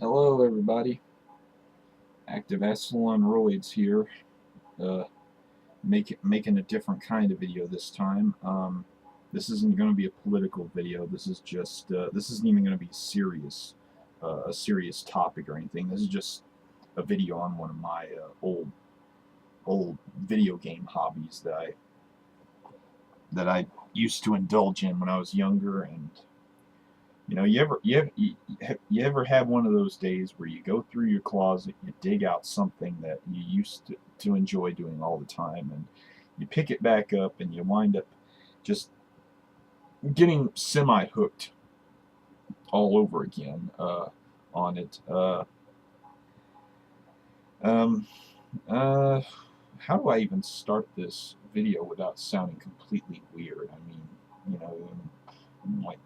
Hello, everybody. Active Echelon Roids here. Uh, making a different kind of video this time. This isn't going to be a political video. This is just this isn't even going to be a serious topic or anything. This is just a video on one of my old video game hobbies that I used to indulge in when I was younger. And you ever have one of those days where you go through your closet, you dig out something that you used to enjoy doing all the time, and you pick it back up, and you wind up just getting semi-hooked all over again on it. Um, uh, how do I even start this video without sounding completely weird? I mean, you know, I'm like,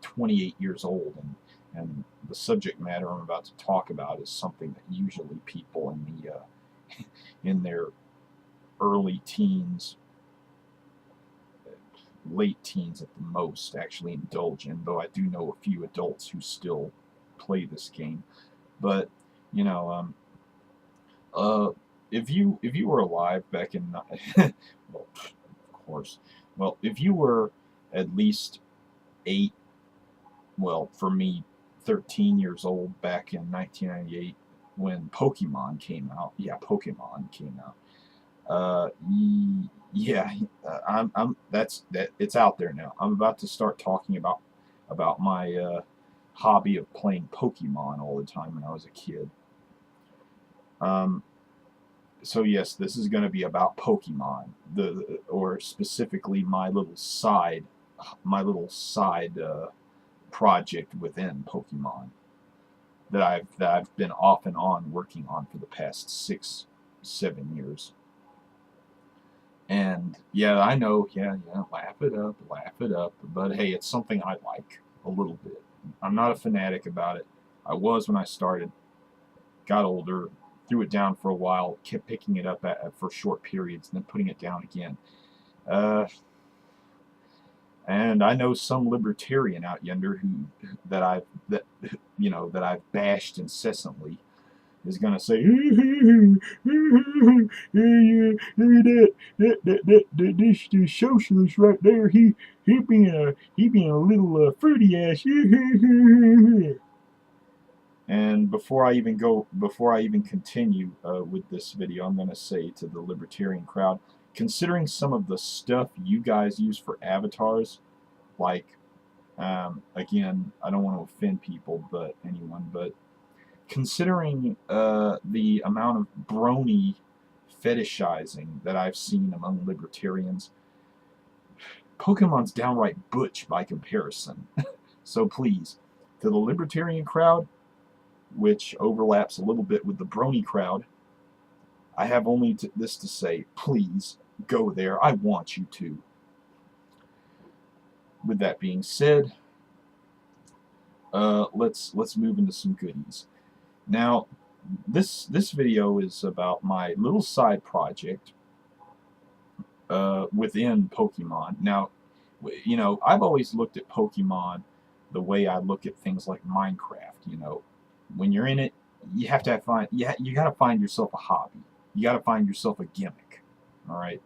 28 years old, and the subject matter I'm about to talk about is something that usually people in the in their early teens, late teens at the most, actually indulge in. Though I do know a few adults who still play this game, but you know, uh, if you were alive back in, well, of course, well, if you were at least 8, well, for me, 13 years old back in 1998 when Pokemon came out. Yeah, Pokemon came out. Yeah, that it's out there now. I'm about to start talking about my hobby of playing Pokemon all the time when I was a kid. Um, so yes, this is going to be about Pokemon, or specifically my little side project within Pokemon that I've been off and on working on for the past 6, 7 years. And yeah, I know, yeah, laugh it up, but hey, it's something I like a little bit. I'm not a fanatic about it. I was when I started, got older, threw it down for a while, kept picking it up for short periods, and then putting it down again. Uh, and I know some libertarian out yonder that I've bashed incessantly is going to say, this socialist right there, he being a little fruity ass. And before I even continue with this video, I'm going to say to the libertarian crowd, considering some of the stuff you guys use for avatars, like, again, I don't want to offend people, but anyone, but considering the amount of brony fetishizing that I've seen among libertarians, Pokemon's downright butch by comparison. So please, to the libertarian crowd, which overlaps a little bit with the brony crowd, I have only this to say: please go there. I want you to. With that being said, let's move into some goodies. Now, this video is about my little side project within Pokemon. Now, I've always looked at Pokemon the way I look at things like Minecraft. When you're in it, you have to you got to find yourself a hobby. You got to find yourself a gimmick. All right.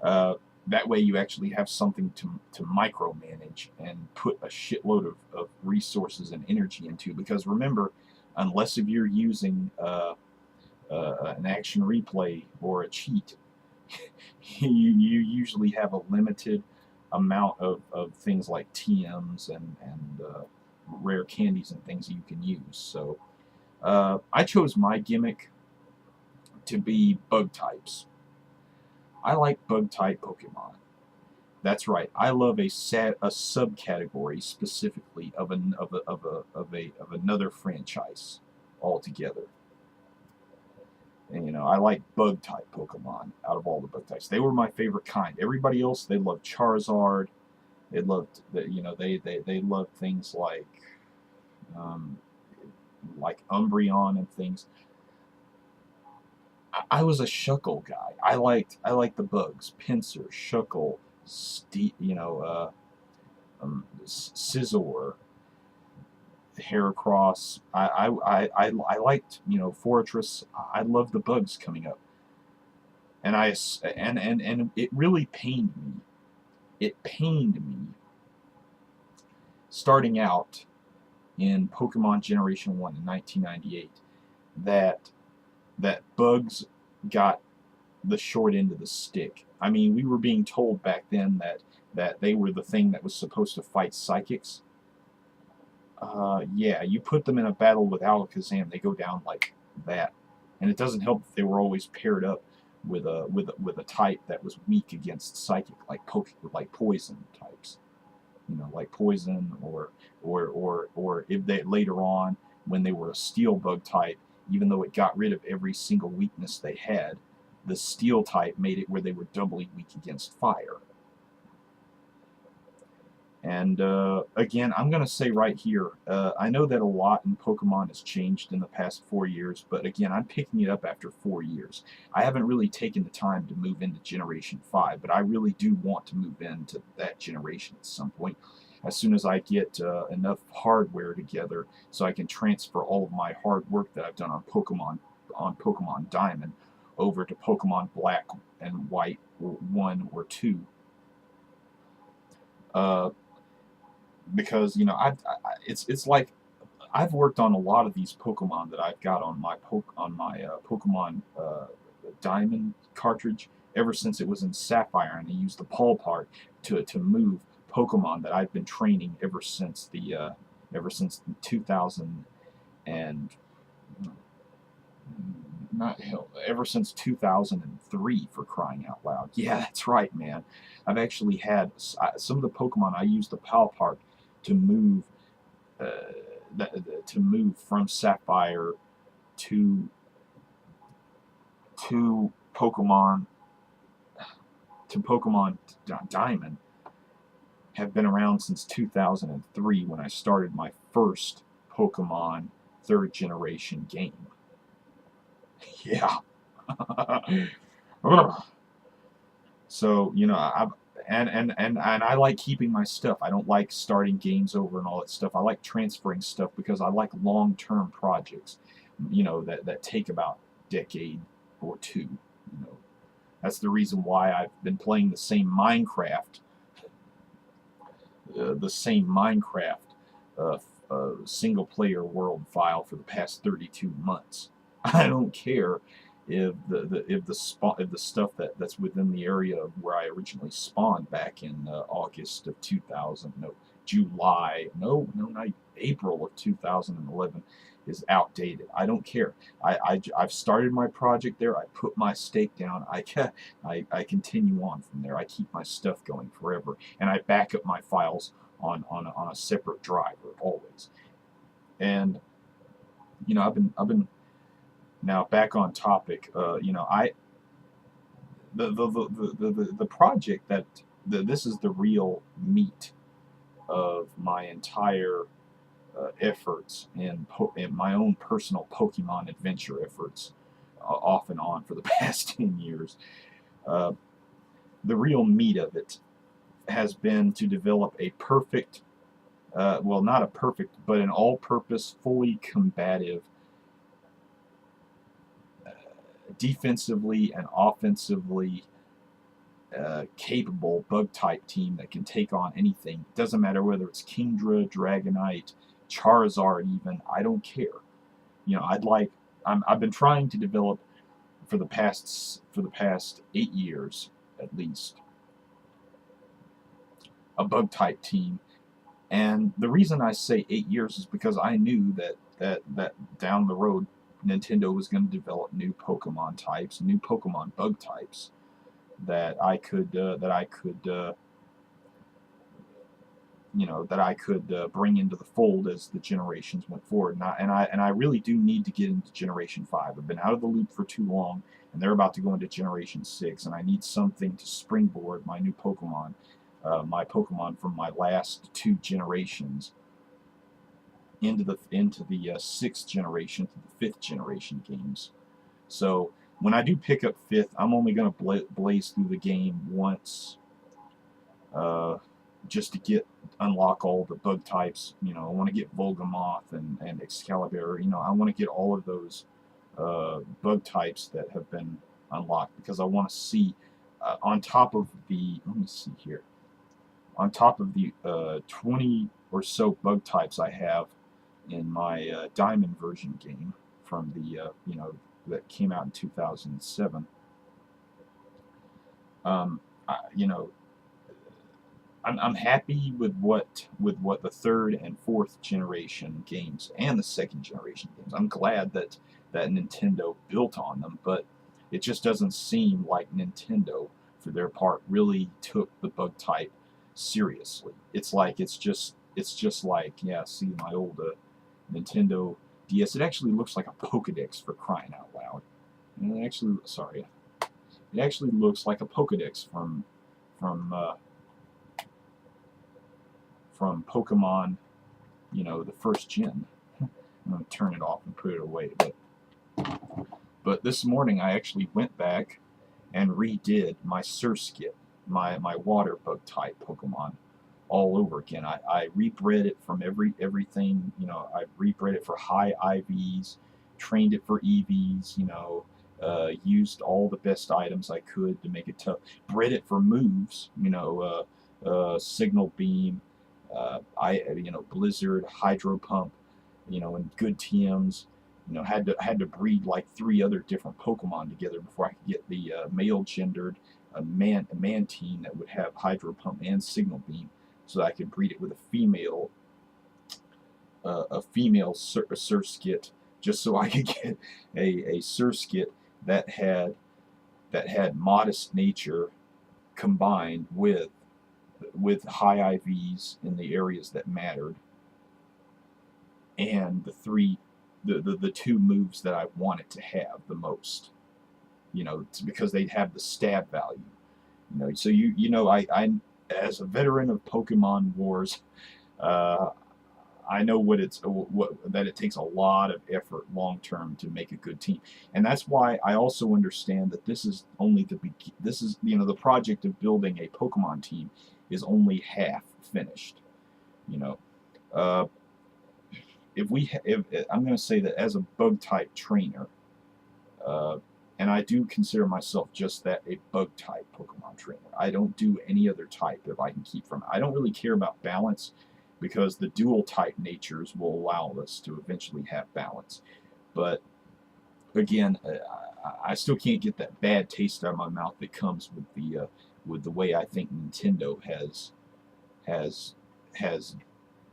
Uh, that way, you actually have something to micromanage and put a shitload of resources and energy into. Because remember, unless if you're using an action replay or a cheat, you usually have a limited amount of things like TMs and rare candies and things you can use. So I chose my gimmick to be bug types. I like bug type Pokemon. That's right. I love a subcategory specifically of another franchise altogether. And I like bug type Pokemon out of all the bug types. They were my favorite kind. Everybody else, they loved Charizard. They loved they loved things um, like Umbreon and things. I was a Shuckle guy. I liked the bugs. Pinsir, Shuckle, Scizor, Heracross. I liked, you know, Fortress. I loved the bugs coming up, and and it really pained me. It pained me starting out in Pokemon Generation 1 in 1998 that bugs got the short end of the stick. I mean, we were being told back then that they were the thing that was supposed to fight psychics. Yeah, you put them in a battle with Alakazam, they go down like that. And it doesn't help that they were always paired up with a type that was weak against psychic, like poison types. You know, like poison, or if they later on, when they were a steel bug type, even though it got rid of every single weakness they had, the steel type made it where they were doubly weak against fire. And again, I'm going to say right here, I know that a lot in Pokemon has changed in the past 4 years, but again, I'm picking it up after 4 years. I haven't really taken the time to move into Generation 5, but I really do want to move into that generation at some point, as soon as I get enough hardware together so I can transfer all of my hard work that I've done on Pokemon Diamond over to Pokemon Black and White 1 or 2. Because, you know, it's like I've worked on a lot of these Pokemon that I've got on my Pokemon Diamond cartridge ever since it was in Sapphire, and I used the Paul part to move Pokemon that I've been training ever since the 2000 and not hell, ever since 2003, for crying out loud. Yeah, that's right, man. I've actually had some of the Pokemon I used the PAL part to move from Sapphire to Pokemon Diamond have been around since 2003, when I started my first Pokemon 3rd generation game. Yeah. So, you know, and I like keeping my stuff. I don't like starting games over and all that stuff. I like transferring stuff because I like long-term projects, you know, that take about a decade or two. You know, that's the reason why I've been playing the same Minecraft single-player world file for the past 32 months. I don't care if the stuff that's within the area of where I originally spawned back in August of 2000, no, July, no, not April of 2011 is outdated. I don't care. I've started my project there. I put my stake down. I continue on from there. I keep my stuff going forever, and I back up my files on a separate driver always. And you know, I've been now back on topic. You know, the project this is the real meat of my entire efforts in my own personal Pokemon adventure efforts, off and on for the past 10 years. The real meat of it has been to develop a perfect, well, not a perfect, but an all-purpose, fully combative, defensively and offensively capable bug-type team that can take on anything. It doesn't matter whether it's Kingdra, Dragonite, Charizard even. I don't care. You know, I've been trying to develop for the past 8 years at least a bug-type team. And the reason I say 8 years is because I knew that down the road Nintendo was going to develop new Pokemon types, new Pokemon bug types that I could you know, that I could bring into the fold as the generations went forward. And I really do need to get into Generation 5. I've been out of the loop for too long, and they're about to go into Generation 6, and I need something to springboard my new Pokemon, my Pokemon from my last 2 generations into the 6th generation to the 5th generation games. So when I do pick up 5th, I'm only going to blaze through the game once. just to unlock all the bug types. You know, I want to get Volgamoth and Excalibur. You know, I want to get all of those bug types that have been unlocked, because I want to see on top of the, let me see here, on top of the 20 or so bug types I have in my Diamond version game from the you know, that came out in 2007. You know, I'm happy with what the third and fourth generation games and the second generation games. I'm glad that Nintendo built on them, but it just doesn't seem like Nintendo, for their part, really took the bug type seriously. It's like it's just like, yeah, see my old Nintendo DS. It actually looks like a Pokedex, for crying out loud. And it actually, sorry, it actually looks like a Pokedex from from Pokemon, you know, the first gen. I'm going to turn it off and put it away. But this morning I actually went back and redid my Surskit, my water bug type Pokemon, all over again. I rebred it from everything, you know. I rebred it for high IVs, trained it for EVs, you know, used all the best items I could to make it tough. Bred it for moves, you know, Signal Beam, you know, Blizzard, Hydro Pump, you know, and good TMs. You know, had to breed like 3 other different Pokemon together before I could get the male gendered Mantine that would have Hydro Pump and Signal Beam, so that I could breed it with a female Surskit, just so I could get a Surskit that had modest nature combined with high IVs in the areas that mattered, and the 2 moves that I wanted to have the most. You know, because they have the stab value. You know, so you know, I as a veteran of Pokemon Wars, uh, I know that it takes a lot of effort long term to make a good team, and that's why I also understand that this is only this is, you know, the project of building a Pokemon team is only half finished. You know, uh, if I'm going to say that as a bug type trainer, uh, and I do consider myself just that, a bug type Pokemon trainer. I don't do any other type if I can keep from it. I don't really care about balance, because the dual type natures will allow us to eventually have balance. But again, I still can't get that bad taste out of my mouth that comes with the way I think Nintendo has has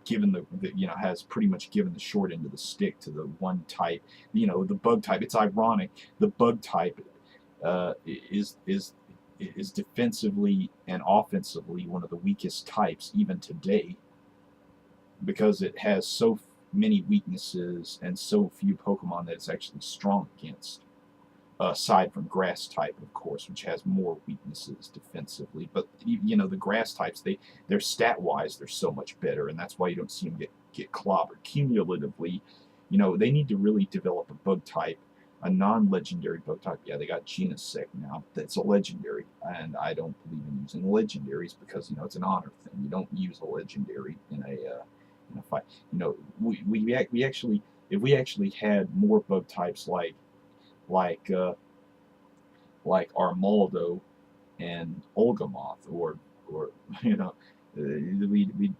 given you know, has pretty much given the short end of the stick to the one type. You know, the bug type. It's ironic. The bug type is defensively and offensively one of the weakest types even today, because it has so many weaknesses and so few Pokemon that it's actually strong against. Aside from grass type, of course, which has more weaknesses defensively. But you know, the grass types, they're stat wise, they're so much better, and that's why you don't see them get clobbered cumulatively. You know, they need to really develop a bug type, a non-legendary bug type. Yeah, they got Genesect now. That's a legendary, and I don't believe in using legendaries, because, you know, it's an honor thing. You don't use a legendary in a fight. You know, we actually, if we actually had more bug types like uh, like Armaldo and Olgamoth, or you know, we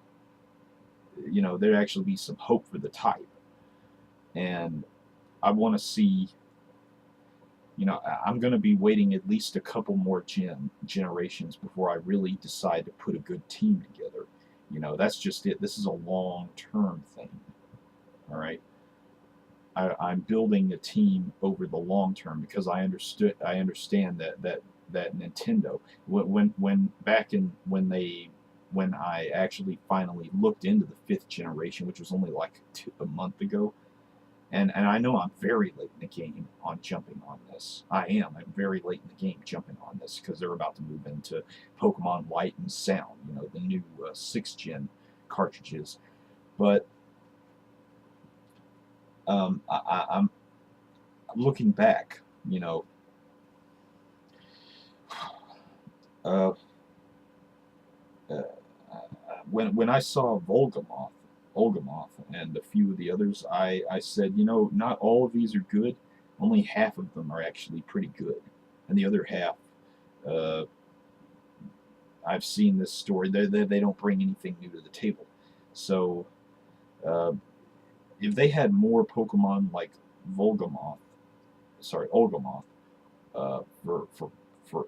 you know, there'd actually be some hope for the type. And I want to see, you know, I'm going to be waiting at least a couple more generations before I really decide to put a good team together. You know, that's just it. This is a long-term thing. All right. I'm building a team over the long term, because I understand that Nintendo, when back in when I actually finally looked into the 5th generation, which was only like a month ago, and I know I'm very late in the game on jumping on this. I'm very late in the game jumping on this, because they're about to move into Pokemon Light and Sound, you know, the new 6th gen cartridges. But I'm looking back, you know, uh, uh, when I saw Volgamoth, and a few of the others, I said, you know, not all of these are good. Only half of them are actually pretty good, and the other half, uh, I've seen this story. They don't bring anything new to the table. So uh, if they had more Pokemon like Volgamoth, sorry, Olgamoth, for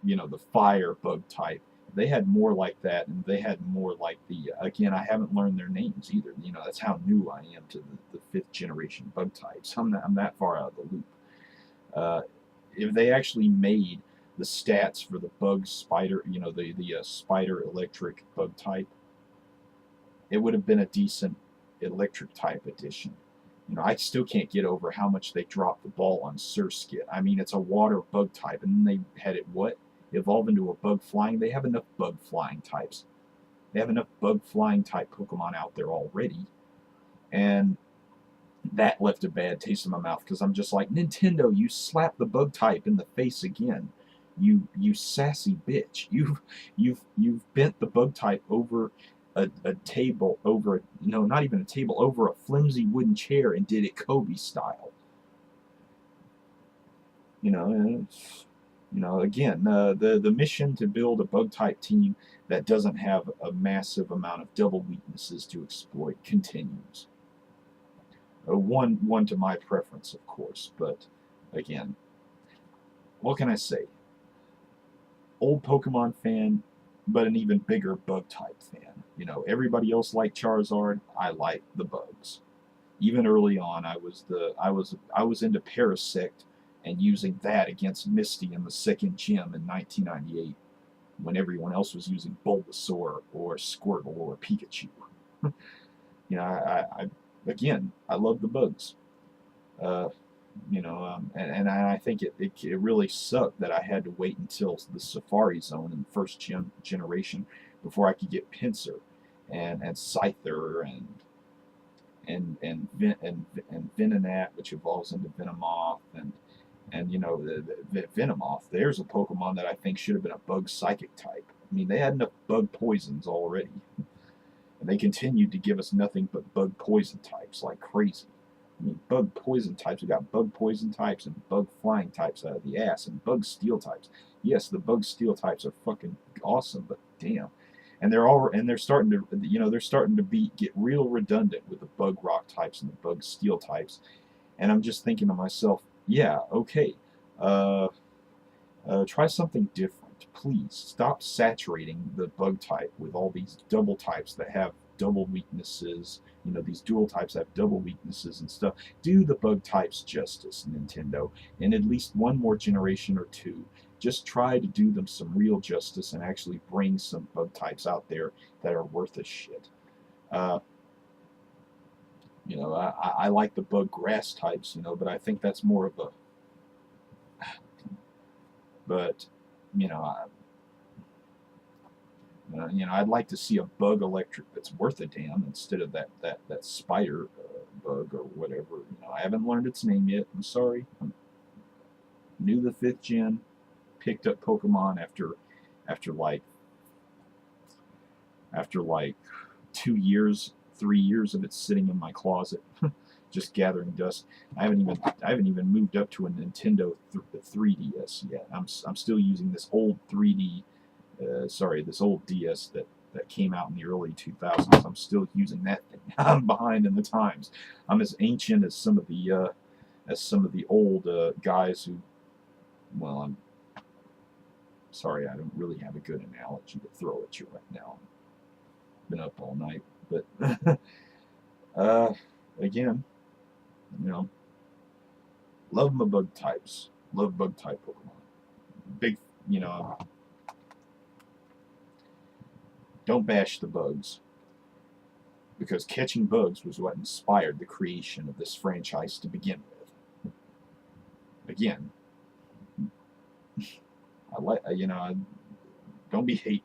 you know, the fire bug type. They had more like that, and they had more like the, again, I haven't learned their names either. You know, that's how new I am to the fifth generation bug types. I'm that far out of the loop. Uh, if they actually made the stats for the bug spider, you know, the spider electric bug type, it would have been a decent electric type edition. You know, I still can't get over how much they dropped the ball on Surskit. I mean, it's a water bug type, and then they had it what? Evolve into a bug flying. They have enough bug flying types. They have enough bug flying type Pokemon out there already, and that left a bad taste in my mouth because I'm just like, Nintendo, you slapped the bug type in the face again. You sassy bitch. You've bent the bug type over a table, over a, no, not even a table, over a flimsy wooden chair, and did it Kobe style. You know, again, the mission to build a bug type team that doesn't have a massive amount of double weaknesses to exploit continues. One to my preference, of course, but again, what can I say? Old Pokemon fan, but an even bigger bug type fan. You know, everybody else liked Charizard. I like the bugs. Even early on, I was into Parasect and using that against Misty in the second gym in 1998, when everyone else was using Bulbasaur or Squirtle or Pikachu. You know, again, I love the bugs. Uh, and I think it really sucked that I had to wait until the Safari Zone in the first generation before I could get Pinsir and Scyther and Venonat, which evolves into Venomoth, and you know, the Venomoth. There's a Pokemon that I think should have been a bug psychic type. I mean, they had enough bug poisons already, and they continued to give us nothing but bug poison types like crazy. I mean, bug poison types. We got bug poison types and bug flying types out of the ass, and bug steel types. Yes, the bug steel types are fucking awesome, but damn. They're starting to, you know, they're starting to get real redundant with the bug rock types and the bug steel types. And I'm just thinking to myself, yeah, okay, uh, try something different, please. Stop saturating the bug type with all these double types that have double weaknesses. You know, these dual types have double weaknesses and stuff. Do the bug types justice, Nintendo. In at least one more generation or two, just try to do them some real justice and actually bring some bug types out there that are worth a shit. Uh, you know, I like the bug grass types, you know, but I think that's more of a. But, you know, I'd like to see a bug electric that's worth a damn instead of that spider bug or whatever. You know, I haven't learned its name yet. I'm sorry. I'm new to the fifth gen. Picked up Pokemon after like after like 2 years, 3 years of it sitting in my closet, just gathering dust. I haven't even moved up to a Nintendo 3DS yet. I'm still using this old 3D. This old DS that came out in the early 2000s. I'm still using that thing. I'm behind in the times. I'm as ancient as some of the old guys who. Well, I'm sorry, I don't really have a good analogy to throw at you right now. I've been up all night, but uh, again, you know, love my bug types. Love bug type Pokemon. Big, you know. Don't bash the bugs, because catching bugs was what inspired the creation of this franchise to begin with. Again, I like, don't be hating.